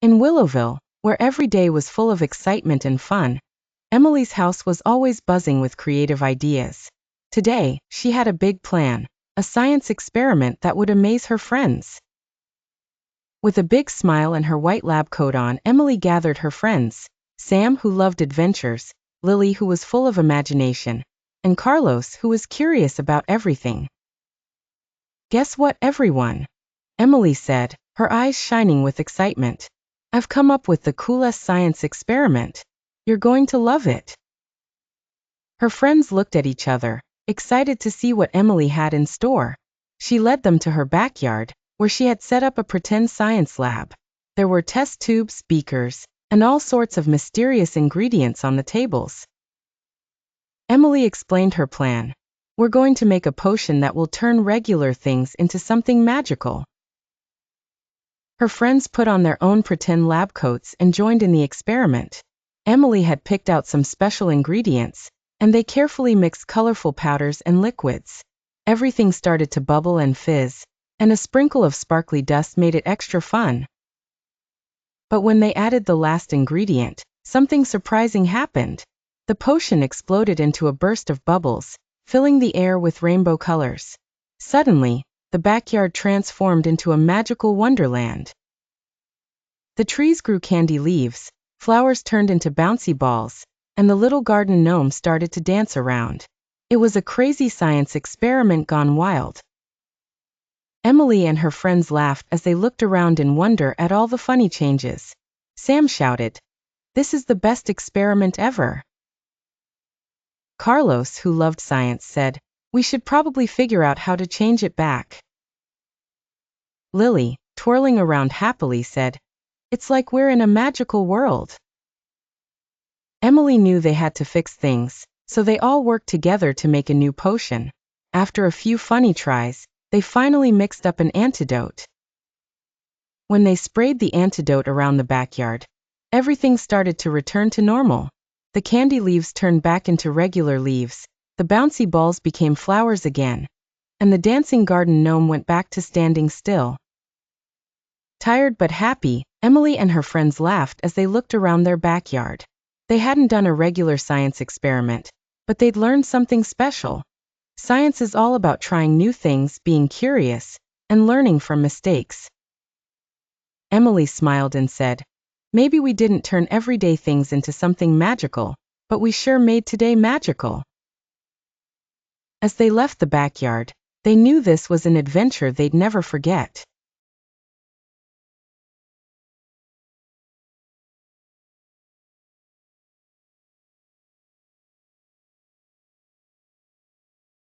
In Willowville, where every day was full of excitement and fun, Emily's house was always buzzing with creative ideas. Today, she had a big plan, a science experiment that would amaze her friends. With a big smile and her white lab coat on, Emily gathered her friends, Sam, who loved adventures, Lily, who was full of imagination, and Carlos, who was curious about everything. "Guess what, everyone?" Emily said, her eyes shining with excitement. "I've come up with the coolest science experiment. You're going to love it." Her friends looked at each other, excited to see what Emily had in store. She led them to her backyard, where she had set up a pretend science lab. There were test tubes, beakers, and all sorts of mysterious ingredients on the tables. Emily explained her plan. "We're going to make a potion that will turn regular things into something magical." Her friends put on their own pretend lab coats and joined in the experiment. Emily had picked out some special ingredients, and they carefully mixed colorful powders and liquids. Everything started to bubble and fizz, and a sprinkle of sparkly dust made it extra fun. But when they added the last ingredient, something surprising happened. The potion exploded into a burst of bubbles, filling the air with rainbow colors. Suddenly, the backyard transformed into a magical wonderland. The trees grew candy leaves, flowers turned into bouncy balls, and the little garden gnome started to dance around. It was a crazy science experiment gone wild. Emily and her friends laughed as they looked around in wonder at all the funny changes. Sam shouted, "This is the best experiment ever." Carlos, who loved science, said, "We should probably figure out how to change it back." Lily, twirling around happily, said, "It's like we're in a magical world." Emily knew they had to fix things, so they all worked together to make a new potion. After a few funny tries, they finally mixed up an antidote. When they sprayed the antidote around the backyard, everything started to return to normal. The candy leaves turned back into regular leaves, the bouncy balls became flowers again, and the dancing garden gnome went back to standing still. Tired but happy, Emily and her friends laughed as they looked around their backyard. They hadn't done a regular science experiment, but they'd learned something special. Science is all about trying new things, being curious, and learning from mistakes. Emily smiled and said, "Maybe we didn't turn everyday things into something magical, but we sure made today magical." As they left the backyard, they knew this was an adventure they'd never forget.